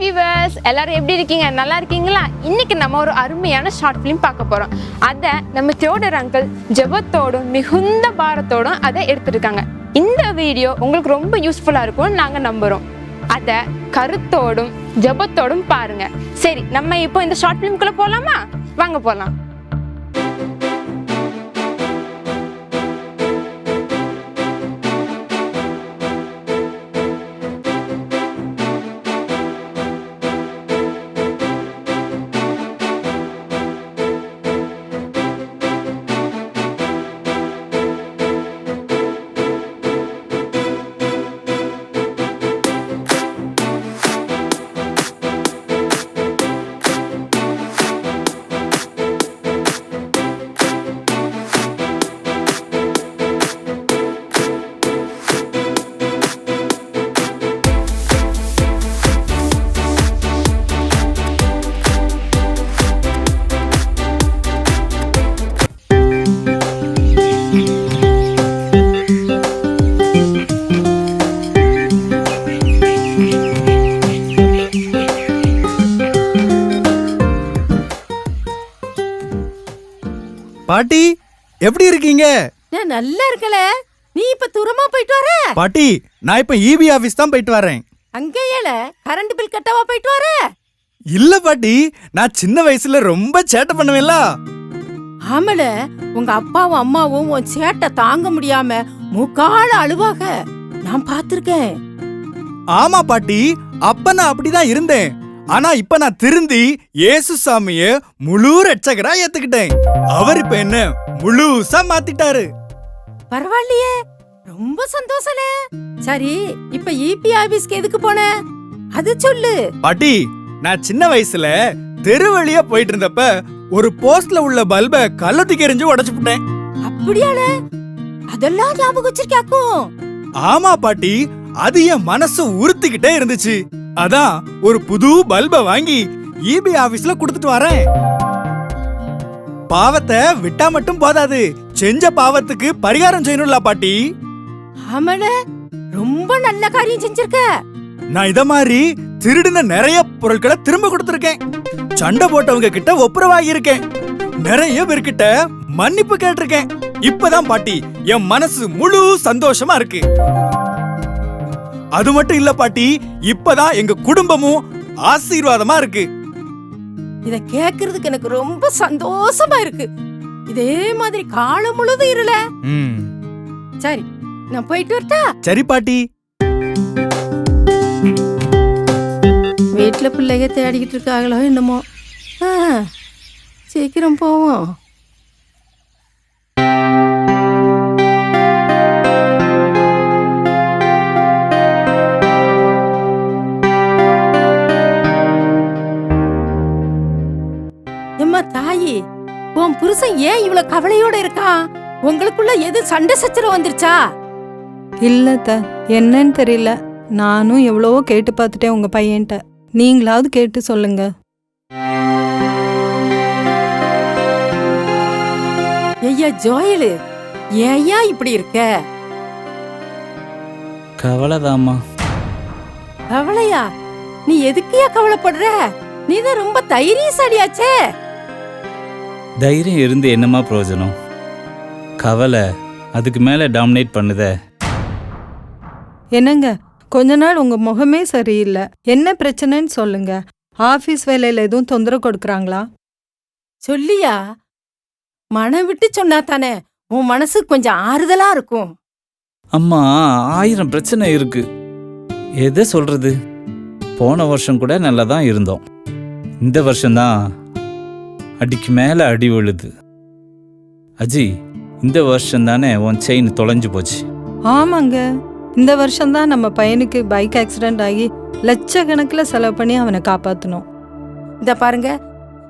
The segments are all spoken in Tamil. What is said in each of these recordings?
வியூவர்ஸ், எல்லாரும் எப்படி இருக்கீங்க? நல்லா இருக்கீங்களா? இன்னைக்கு நம்ம ஒரு அருமையான ஷார்ட் ஃபிலிம் பார்க்க போறோம். அதை நம்ம தியோடர் அங்கிள் ஜெபத்தோடும் மிகுந்த பாரத்தோடும் அதை எடுத்திருக்காங்க. இந்த வீடியோ உங்களுக்கு ரொம்ப யூஸ்ஃபுல்லா இருக்கும்னு நாங்க நம்புறோம். அதை கருத்தோடும் ஜெபத்தோடும் பாருங்க. சரி, நம்ம இப்போ இந்த ஷார்ட் ஃபிலிம்குள்ள போலாமா? வாங்க போலாம். பாட்டி, எப்படி இருக்கீங்க? நான் நல்லா இருக்கல. நீ இப்ப தூரமா போயிட்டு வர? பாட்டி, நான் இப்ப ஈபி ஆபீஸ் தான் போயிட்டு வரேன். அங்க ஏல கரண்ட் பில் கட்டவா போயிட்டு வர? இல்ல பாட்டி, நான் சின்ன வயசுல ரொம்ப சேட்டை பண்ணுவேன்ல. ஆமல, உங்க அப்பாவும் அம்மாவும் உன் சேட்டை தாங்க முடியாம முக்கால அழுவாக நான் பாத்திருக்கேன். ஆமா பாட்டி, அப்ப நான் அப்படிதான் இருந்தேன். ஆனா இப்ப நான் திருந்தி இயேசு சாமிய முழு ரட்சகரா ஏத்துக்கிட்டேன். அவர் இப்ப என்ன முழுசா மாத்திட்டாரு. பரவாயில்லையே, ரொம்ப சந்தோஷல. சரி, இப்ப ஈபி ஆபீஸ்க்கு எதுக்கு போன? அது சொல்லு. பாட்டி, நான் சின்ன வயசுல தெரு வழியா போயிட்டு இருந்தப்ப ஒரு போஸ்ட்ல உள்ள பல்ப கள்ளத்துக்கு எறிஞ்சு உடைச்சு விட்டேன். அப்படியால? அதெல்லாம் ஞாபகம் வச்சிருக்காக்கும். ஆமா பாட்டி, அது என் மனசு உறுத்திக்கிட்டே இருந்துச்சு. அதான் ஒரு புது பல்ப வாங்கி ஈபி ஆபீஸ்ல கொடுத்துட்டு வரேன். பாவத்தை விட்டா மட்டும் போதாது, செஞ்ச பாவத்துக்கு பரிகாரம் செய்யணும்ல பாட்டி. ஆமல, ரொம்ப நல்ல காரியம் செஞ்சிருக்க. நான் இத மாதிரி திருடின நிறைய பொருட்களை திரும்ப கொடுத்திருக்கேன். சண்டை போட்டவங்க கிட்ட ஒப்புரவாகி இருக்கேன். நிறைய பேர்கிட்ட மன்னிப்பு கேட்டிருக்கேன். இப்பதான் பாட்டி என் மனசு முழு சந்தோஷமா இருக்கு. அது மட்டும் இல்ல பாட்டி, இப்பதான் எங்க குடும்பமும் ஆசீர்வாதமா இருக்கு. இத கேக்குறதுக்கு எனக்கு ரொம்ப சந்தோஷமா இருக்கு. இதே மாதிரி காலம் முழுதும் இருல. சரி, நான் போயிட்டு வரட்டா? சரி பாட்டி. வீட்டுல பிள்ளைங்க தேடிக்கிட்டு இருக்காங்களோ என்னமோ. சீக்கிரம் போவோம். தாயி, உன் புருஷன் ஏன் இவ்வளவு கவலையோட இருக்கான்? உங்களுக்குள்ள எது சண்டை சச்சரவு வந்துருச்சா? இல்ல, என்னன்னு தெரியல. நானும் எவ்வளவோ கேட்டு பார்த்துட்டேன் உங்க பையன்ட்ட. நீங்களாவது கேட்டு சொல்லுங்க. ஐயா ஜோயலு, ஏயா இப்படி இருக்க? கவலைதாம்மா. கவலையா? நீ எதுக்குயா கவலைப்படுற? நீதான் ரொம்ப தைரியசாலியாச்சே. தைரியம் இருந்து என்னமா பிரயோஜனம்? கவலை அதுக்கு மேல டாமினேட் பண்ணுதே. என்னங்க, கொஞ்ச நாள் உங்க முகமே சரியில்லை. என்ன பிரச்சனைன்னு சொல்லுங்க. ஆபீஸ் வேலையில எதுவும் தொந்தரவு கொடுக்கறாங்களா? சொல்லியா? மனம் விட்டு சொன்னா தானே உன் மனசு கொஞ்சம் ஆறுதலா இருக்கும். அம்மா, 1000 பிரச்சனை இருக்கு. எதை சொல்றது? போன வருஷம் கூட நல்லா தான் இருந்தோம். இந்த வருஷம்தான் அடிக்கு மேல அடி விழுது. அஜி, இந்த வருஷம் தானே உன் செயின் தொலைஞ்சு போச்சு. ஆமாங்க, இந்த வருஷம்தான் நம்ம பையனுக்கு பைக் ஆக்சிடென்ட் ஆகி லட்சக்கணக்கில் செலவு பண்ணி அவனை காப்பாற்றணும். இத பாருங்க,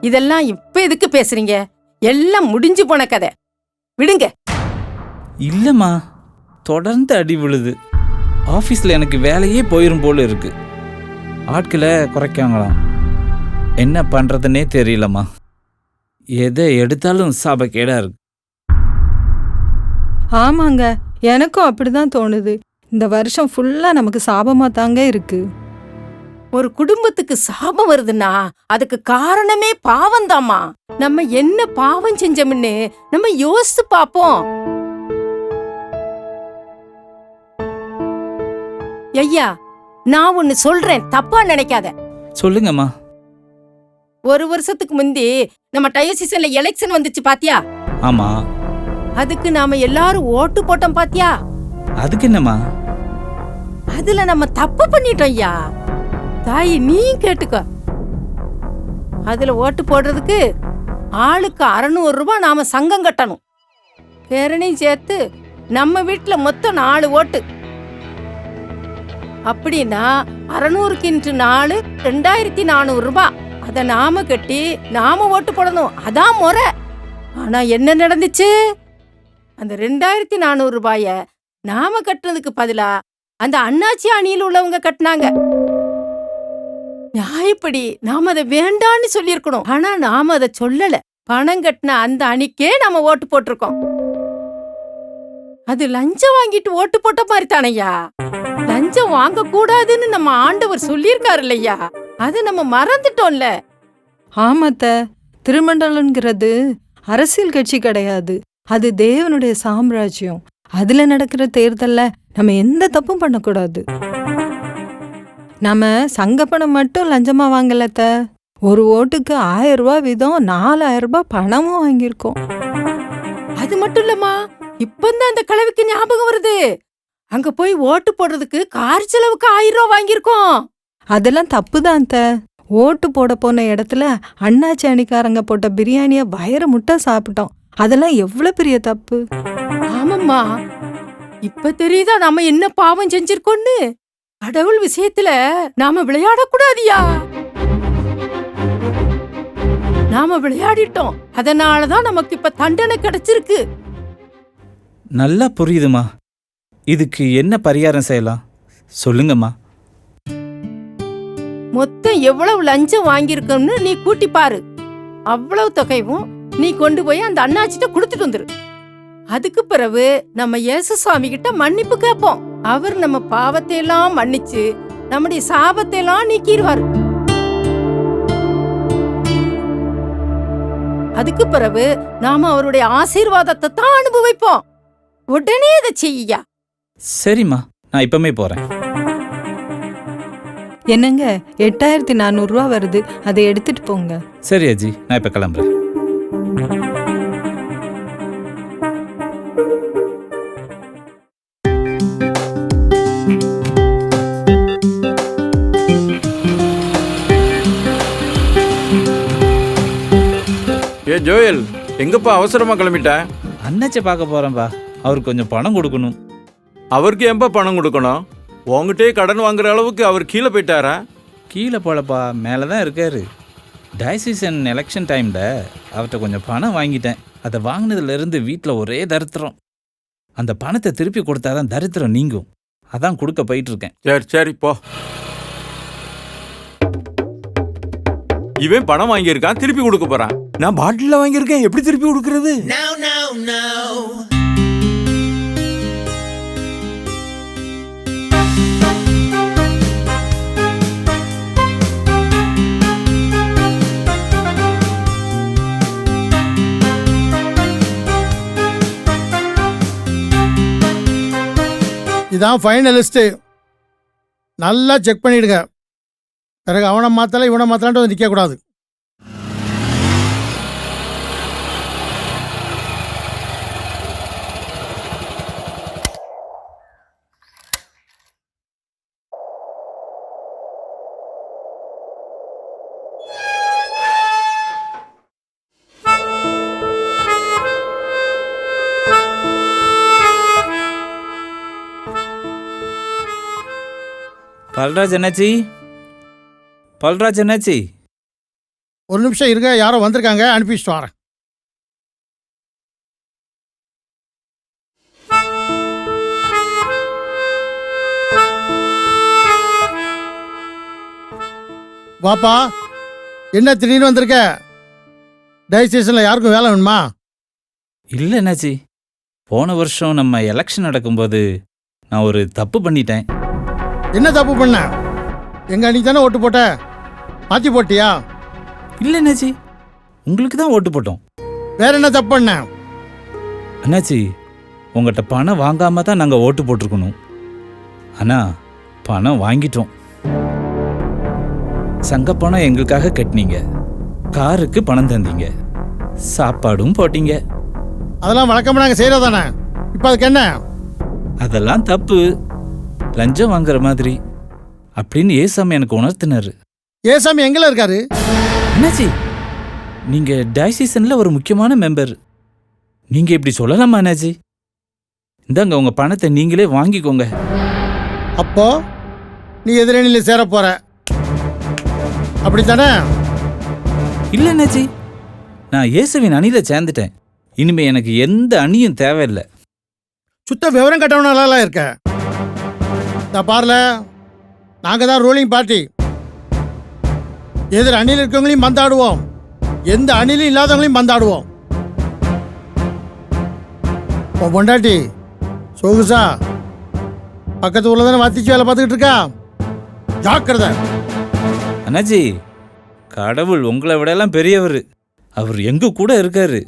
இதெல்லாம் இப்ப எதுக்கு பேசுறீங்க? எல்லாம் முடிஞ்சு போன கதை, விடுங்க. இல்லம்மா, தொடர்ந்து அடி விழுது. ஆஃபீஸில் எனக்கு வேலையே போயிரும் போல இருக்கு. ஆட்களை குறைக்காங்களாம். என்ன பண்ணுறதுன்னே தெரியலம்மா. எதை எடுத்தாலும் சாபக்கேடா இருக்கு. ஆமாங்க, எனக்கும் அப்படிதான் தோணுது. இந்த வருஷம் ஃபுல்லா நமக்கு சாபமா தாங்க இருக்கு. ஒரு குடும்பத்துக்கு சாபம் வருதுன்னா அதுக்கு காரணமே பாவம்தாம்மா. நம்ம என்ன பாவம் செஞ்சோம்னு நம்ம யோசித்து பாப்போம். ஐயா, நான் ஒன்னு சொல்றேன், தப்பா நினைக்காத. சொல்லுங்கம்மா. ஒரு வருஷத்துக்கு முந்தி நம்ம டயசிஸ்ல எலெக்ஷன் வந்துச்சு பாத்தியா? ஆமா. அதுக்கு நாம எல்லாரும் ஓட்டு போட்டோம் பாத்தியா? அதுக்கு என்னம்மா? அதுல நம்ம தப்பு பண்ணிட்டோம் ஐயா. தாய் நீ கேட்டுக்க. அதுல ஓட்டு போடுறதுக்கு ஆளுக்கு 600 ரூபாய் நாம சங்கம் கட்டணும். பேரனையும் சேர்த்து நம்ம வீட்டுல மொத்தம் 4 ஓட்டு. அப்படின்னா 600x4 2400 ரூபாய். அத நாம கட்டி நாம ஓட்டு போடணும். அதான் முறை. ஆனா என்ன நடந்துச்சு? அந்த 2400 ரூபாய நாம கட்டுறதுக்கு பதிலா அந்த அண்ணாச்சி அணியில் உள்ளவங்க கட்டினாங்க. நியாயப்படி நாம அதை வேண்டான்னு சொல்லியிருக்கணும். ஆனா நாம அதை சொல்லல. பணம் கட்டின அந்த அணிக்கே நாம ஓட்டு போட்டிருக்கோம். அது லஞ்சம் வாங்கிட்டு ஓட்டு போட்ட மாதிரி தானையா? லஞ்சம் வாங்க கூடாதுன்னு நம்ம ஆண்டவர் சொல்லியிருக்காரு இல்லையா? அது நம்ம மறந்துட்டோம்ல. ஆமாத்த, திருமண்டலம்ங்கிறது அரசியல் கட்சி கிடையாது. அது தேவனுடைய சாம்ராஜ்யம். அதுல நடக்கிற தேர்தல்ல நம்ம எந்த தப்பும் பண்ணக்கூடாது. நம்ம சங்க பணம் மட்டும் லஞ்சமா வாங்கலத்த. ஒரு ஓட்டுக்கு 1000 ரூபாய் வீதம் 4000 ரூபாய் பணமும் வாங்கியிருக்கோம். அது மட்டும் இல்லம்மா, இப்பந்தான் அந்த கிழவிக்கு ஞாபகம் வருது. அங்க போய் ஓட்டு போடுறதுக்கு கார் செலவுக்கு 1000 ரூபாய் வாங்கியிருக்கோம். அதெல்லாம் தப்புதான் த. ஓட்டு போட போன இடத்துல அண்ணாச்சி அணிக்காரங்க போட்ட பிரியாணிய வயிறு முட்டை சாப்பிட்டோம். அதெல்லாம் எவ்வளவு பெரிய தப்பு. ஆமாம்மா, இப்ப தெரியுதா நாம என்ன பாவம் செஞ்சிருக்கோன்னு. கடவுள் விஷயத்துல நாம விளையாடக்கூடாதியா. நாம விளையாடிட்டோம். அதனாலதான் நமக்கு இப்ப தண்டனை கிடைச்சிருக்கு. நல்லா புரியுதுமா. இதுக்கு என்ன பரிகாரம் செய்யலாம் சொல்லுங்கம்மா. மொத்தம் எவ்வளவு லஞ்சம் வாங்கியிருக்கோம்னு நீ கூட்டி பாரு. அவ்வளவு தொகையும் நீ கொண்டு போய் அந்த அண்ணாச்சிட்ட கொடுத்துட்டு வந்துரு. அதுக்கு பிறகு நம்ம இயேசு சுவாமி கிட்ட மன்னிப்பு கேட்போம். அவர் நம்ம பாவத்தை எல்லாம் மன்னிச்சு நம்முடைய சாபத்தை எல்லாம் நீக்கிடுவாரு. அதுக்கு பிறகு நாம அவருடைய ஆசீர்வாதத்தை தான் அனுபவிப்போம். உடனே அதை செய்யா. சரிம்மா, நான் இப்பமே போறேன். என்னங்க 8400 ரூபாய் வருது, அதை எடுத்துட்டு போங்க. சரி அஜி, நான் இப்ப கிளம்புறேன். ஏ ஜோயல், எங்கப்பா அவசரமா கிளம்பிட்ட? அண்ணாச்சை பார்க்க போறேன்பா. அவருக்கு கொஞ்சம் பணம் கொடுக்கணும். அவருக்கு ஏன்பா பணம் கொடுக்கணும்? உங்ககிட்டயே கடன் வாங்குற அளவுக்கு அவர் கீழே போயிட்டாரா? கீழே போலப்பா, மேலே தான் இருக்காரு. டயசிசன் எலெக்ஷன் டைமில் அவர்கிட்ட கொஞ்சம் பணம் வாங்கிட்டேன். அதை வாங்கினதுலேருந்து வீட்டில் ஒரே தரித்திரம். அந்த பணத்தை திருப்பி கொடுத்தாதான் தரித்திரம் நீங்கும். அதான் கொடுக்க போயிட்டுருக்கேன். சரி சரி போ. இவன் பணம் வாங்கியிருக்கான், திருப்பி கொடுக்க போறான். நான் பாட்டில வாங்கியிருக்கேன், எப்படி திருப்பி கொடுக்கறது? இதான் ஃபைனலிஸ்ட்டு. நல்லா செக் பண்ணிடுங்க. பிறகு அவனை மாற்றலை இவனை மாற்றலான்ட்டு வந்து நிற்கக்கூடாது. பல்ராஜ் என்னாச்சி? பல்ராஜ் என்னாச்சி? ஒரு நிமிஷம் இருங்க, யாரோ வந்திருக்காங்க, அனுப்பிச்சிட்டு வரேன். வாப்பா, என்ன திடீர்னு வந்திருக்க? டயசிஸ்ல யாருக்கும் வேலை வேணுமா? இல்லை என்னாச்சி, போன வருஷம் நம்ம எலெக்ஷன் நடக்கும்போது நான் ஒரு தப்பு பண்ணிட்டேன். என்ன தப்பு பண்ண? எங்க நீ தானே ஓட்டு போட்ட, மாற்றி போட்டியா? இல்லை அண்ணாச்சி, உங்களுக்கு தான் ஓட்டு போட்டோம். வேற என்ன தப்பு பண்ண? அண்ணாச்சி, உங்கள்கிட்ட பணம் வாங்காம தான் நாங்கள் ஓட்டு போட்டிருக்கணும். ஆனால் பணம் வாங்கிட்டோம். சங்க பணம் எங்களுக்காக கட்டினீங்க, காருக்கு பணம் தந்தீங்க, சாப்பாடும் போட்டீங்க. அதெல்லாம் வழக்கமாக நாங்கள் செய்கிறதானே, இப்போ அதுக்கு என்ன? அதெல்லாம் தப்பு, லஞ்சம் வாங்குற மாதிரி அப்படின்னு ஏசாமி எனக்கு உணர்த்தினாரு. ஏசாமி எங்கே இருக்காரு? அண்ணாச்சி, நீங்கள் டயசிசனில் ஒரு முக்கியமான மெம்பர். நீங்கள் இப்படி சொல்லலாமா அண்ணாச்சி? இந்தாங்க உங்கள் பணத்தை நீங்களே வாங்கிக்கோங்க. அப்போ நீ எதிரணியில் சேர போற அப்படித்தானே? இல்லை அண்ணாச்சி, நான் இயேசுவின் அணியில சேர்ந்துட்டேன். இனிமே எனக்கு எந்த அணியும் தேவையில்லை. சுத்த விவரம் கட்டவனாலாம் இருக்க. நான் பாருல, நாங்கள் தான் ரூலிங் பார்ட்டி. எதிர் அணியில் இருக்கவங்களையும் மந்தாடுவோம், எந்த அணிலும் இல்லாதவங்களையும் மந்தாடுவோம். உன் பொண்டாட்டி சோகுசா பக்கத்து ஊர்ல தானே வத்திச்சு வேலை பார்த்துக்கிட்டு இருக்கா. ஜாக்கிரதை. அண்ணாச்சி, கடவுள் உங்களை விடலாம் பெரியவர். அவர் எங்க கூட இருக்காரு.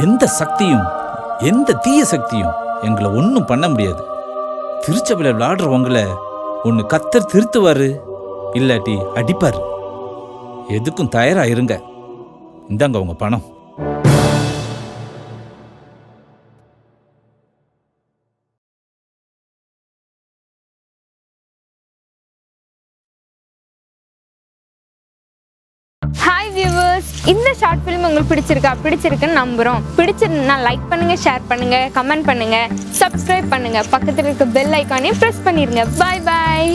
எந்த சக்தியும் எந்த தீய சக்தியும் எங்களை ஒன்றும் பண்ண முடியாது. திருச்சபையில் விளையாடுற உங்களை ஒன்று கத்தர் திருத்துவாரு, இல்லாட்டி அடிப்பாரு. எதுக்கும் தயாரா இருங்க. இந்தாங்க உங்க பணம். ஹாய் வியூவர்ஸ், இந்த ஷார்ட் ஃபிலிம் உங்களுக்கு பிடிச்சிருக்குன்னு நம்புறோம். பிடிச்சிருந்தா லைக் பண்ணுங்க, ஷேர் பண்ணுங்க, கமெண்ட் பண்ணுங்க, சப்ஸ்கிரைப் பண்ணுங்க, பக்கத்தில் இருக்க பெல் ஐக்கானையும் ப்ரெஸ் பண்ணிருங்க. பாய் பாய்.